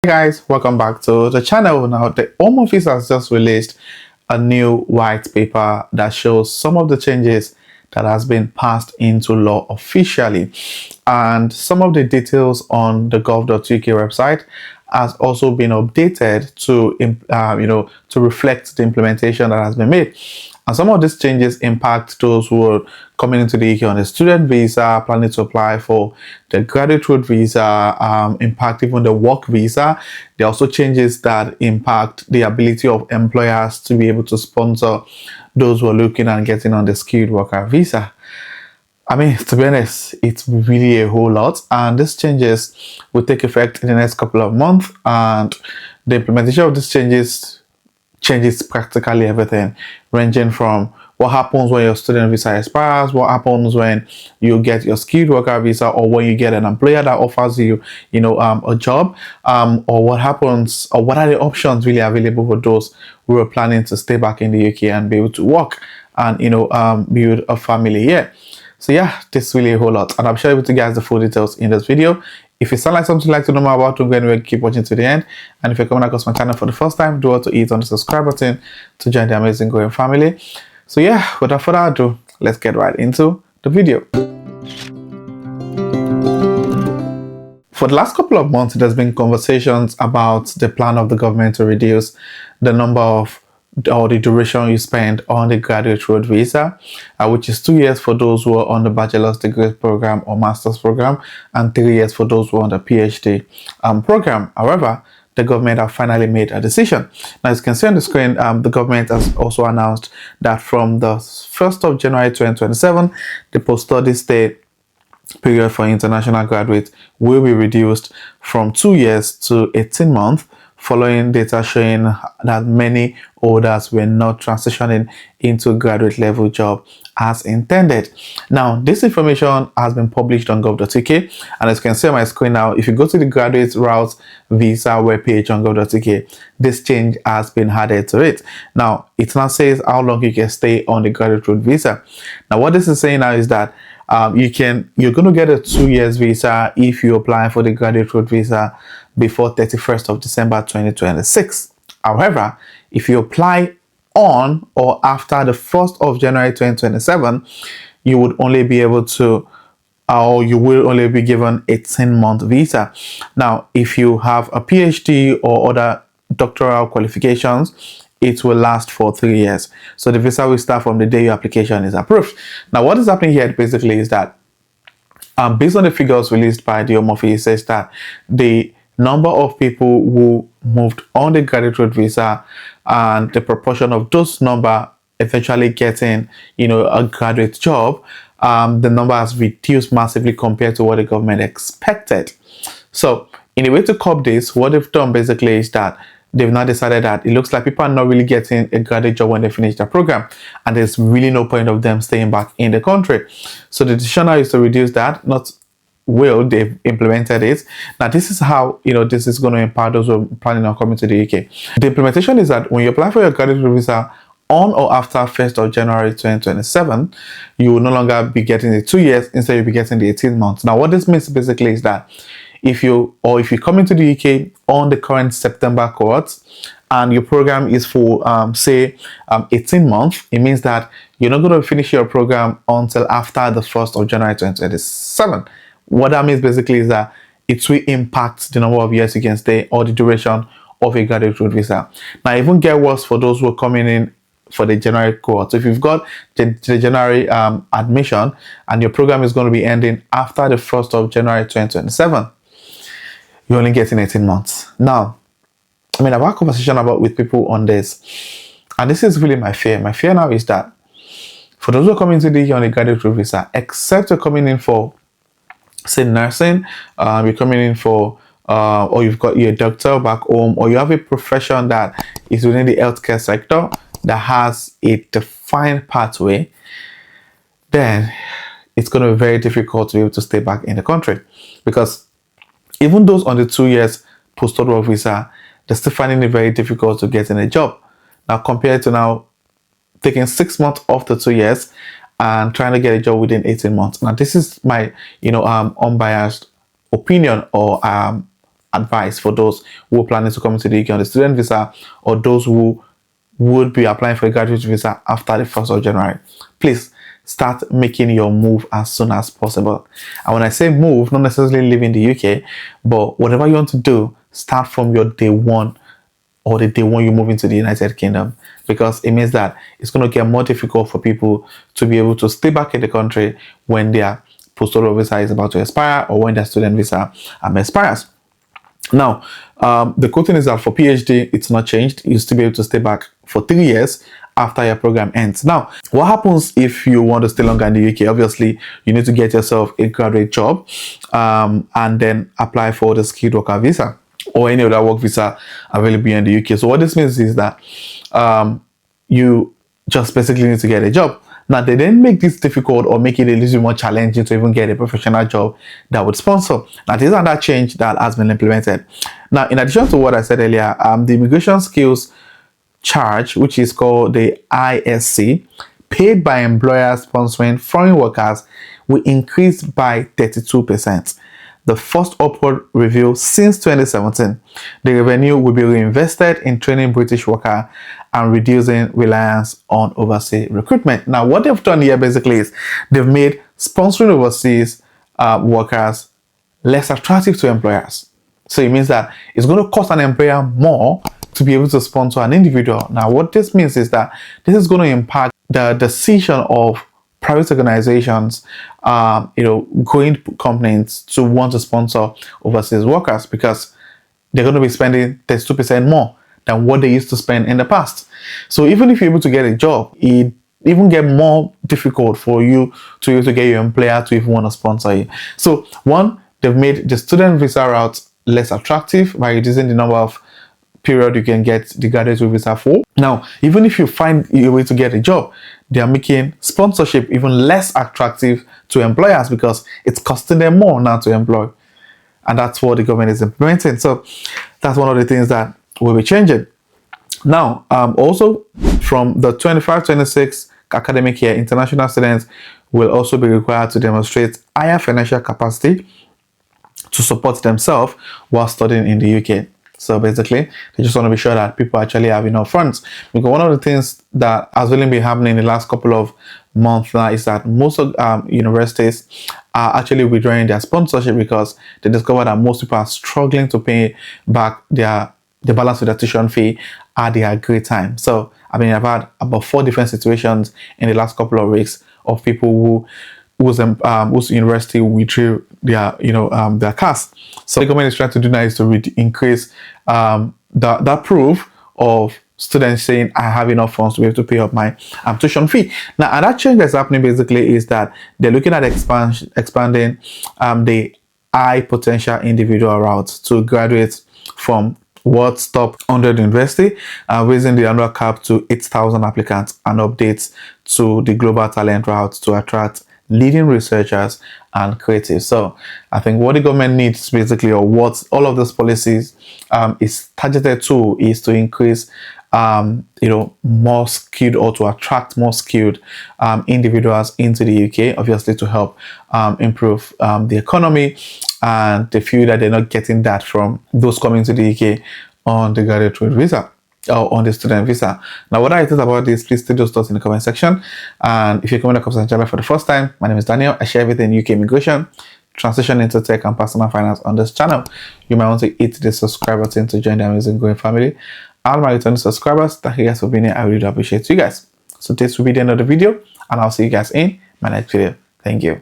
Hey guys, welcome back to the channel. Now, the Home Office has just released a new white paper that shows some of the changes that has been passed into law officially, and some of the details on the gov.uk website has also been updated to to reflect the implementation that has been made. And some of these changes impact those who are coming into the UK on a student visa, planning to apply for the graduate road visa, impact even the work visa. There are also changes that impact the ability of employers to be able to sponsor those who are looking and getting on the skilled worker visa. I mean, to be honest, it's really a whole lot, and these changes will take effect in the next couple of months, and the implementation of these changes practically everything, ranging from what happens when your student visa expires, what happens when you get your skilled worker visa, or when you get an employer that offers you, a job, or what happens, or what are the options really available for those who are planning to stay back in the UK and be able to work and build a family here. So yeah, this is really a whole lot, and I'm sharing with you guys the full details in this video. If it sounds like something you'd like to know more about, don't go anywhere, keep watching to the end. And if you're coming across my channel for the first time, do also hit on the subscribe button to join the amazing growing family. So yeah, without further ado, let's get right into the video. For the last couple of months, there's been conversations about the plan of the government to reduce the number of or the duration you spend on the graduate road visa, which is 2 years for those who are on the bachelor's degree program or master's program, and 3 years for those who are on the PhD program. However, the government have finally made a decision. Now, as you can see on the screen, the government has also announced that from the 1st of January 2027, the post-study stay period for international graduates will be reduced from 2 years to 18 months, following data showing that many holders were not transitioning into graduate level job as intended. Now, this information has been published on gov.uk, and as you can see on my screen now, if you go to the graduate route visa webpage on gov.uk, this change has been added to it. Now, it now says how long you can stay on the graduate route visa. Now, what this is saying now is that you're going to get a 2 years visa if you apply for the graduate road visa before 31st of December 2026. However, if you apply on or after the 1st of January 2027, you would only be able to or you will only be given a 10-month visa. Now, if you have a PhD or other doctoral qualifications, it will last for 3 years. So the visa will start from the day your application is approved. Now, what is happening here basically is that based on the figures released by the Home Office, it says that the number of people who moved on the graduate road visa and the proportion of those number eventually getting, a graduate job, the number has reduced massively compared to what the government expected. So in a way to curb this, what they've done basically is that they've now decided that it looks like people are not really getting a graduate job when they finish their program, and there's really no point of them staying back in the country. So the decision now is to reduce that. They've implemented it. Now, this is how this is going to impact those who are planning on coming to the UK. The implementation is that when you apply for your graduate visa on or after 1st of January 2027, you will no longer be getting the 2 years, instead you'll be getting the 18 months. Now, what this means basically is that if you come into the UK on the current September cohort and your program is for 18 months, it means that you're not going to finish your program until after the 1st of January 2027. What that means basically is that it will impact the number of years you can stay or the duration of a graduate road visa. Now, even get worse for those who are coming in for the January cohort. So if you've got the January admission and your program is going to be ending after the 1st of January 2027, you're only getting 18 months. Now, I've had a conversation with people on this, and this is really my fear. My fear now is that for those who are coming to the UK on a graduate road visa, except you're coming in for, say, nursing, you're coming in for, or you've got your doctor back home, or you have a profession that is within the healthcare sector that has a defined pathway, then it's going to be very difficult to be able to stay back in the country, because even those on the 2 years post-study visa, they're still finding it very difficult to get in a job. Now, compared to now taking 6 months off the 2 years and trying to get a job within 18 months. Now, this is my, unbiased opinion or advice for those who are planning to come to the UK on the student visa, or those who would be applying for a graduate visa after the 1st of January. Please start making your move as soon as possible. And when I say move, not necessarily leaving the UK, but whatever you want to do, start from your day one, or the day one you move into the United Kingdom, because it means that it's going to get more difficult for people to be able to stay back in the country when their postdoc visa is about to expire, or when their student visa expires. Now, the cool thing is that for PhD, it's not changed. You still be able to stay back for 3 years after your program ends. Now, what happens if you want to stay longer in the UK? Obviously, you need to get yourself a graduate job and then apply for the skilled worker visa or any other work visa available in the UK. So what this means is that you just basically need to get a job. Now, they didn't make this difficult or make it a little more challenging to even get a professional job that would sponsor. Now, this is another change that has been implemented. Now, in addition to what I said earlier, the immigration skills charge, which is called the ISC, paid by employers sponsoring foreign workers, will increase by 32%. The first upward review since 2017. The revenue will be reinvested in training British workers and reducing reliance on overseas recruitment. Now, what they've done here basically is they've made sponsoring overseas workers less attractive to employers. So it means that it's going to cost an employer more to be able to sponsor an individual. Now, what this means is that this is going to impact the decision of private organizations, growing companies to want to sponsor overseas workers, because they're going to be spending 32% more than what they used to spend in the past. So even if you're able to get a job, it even get more difficult for you to be able to get your employer to even want to sponsor you. So one, they've made the student visa route less attractive by reducing the number of period you can get the graduate visa for. Now, even if you find a way to get a job, they are making sponsorship even less attractive to employers because it's costing them more now to employ. And that's what the government is implementing. So that's one of the things that will be changing. Now, also from the 25-26 academic year, international students will also be required to demonstrate higher financial capacity to support themselves while studying in the UK. So basically, they just want to be sure that people actually have enough funds. Because one of the things that has really been happening in the last couple of months now is that most of universities are actually withdrawing their sponsorship because they discover that most people are struggling to pay back the balance with their tuition fee at their grade time. So I've had about 4 different situations in the last couple of weeks of people whose university withdrew their CAS. So the government is trying to do now is to increase that proof of students saying I have enough funds to be able to pay up my tuition fee. Now, and that change that's happening basically is that they're looking at expanding the high potential individual routes to graduates from World's top 100 university, raising the annual cap to 8,000 applicants, and updates to the global talent route to attract leading researchers and creatives. So I think what the government needs basically, or what all of those policies is targeted to, is to increase more skilled, or to attract more skilled individuals into the UK, obviously to help improve the economy. And they feel that they're not getting that from those coming to the UK on the graduate visa or on the student visa. Now, what I think about this, please still just thoughts in the comment section. And if you're coming across the channel for the first time, my name is Daniel. I share everything UK immigration, transition into tech, and personal finance on this channel. You might want to hit the subscribe button to join the amazing growing family. All my returning subscribers, thank you guys for being here. I really do appreciate you guys. So this will be the end of the video, and I'll see you guys in my next video. Thank you.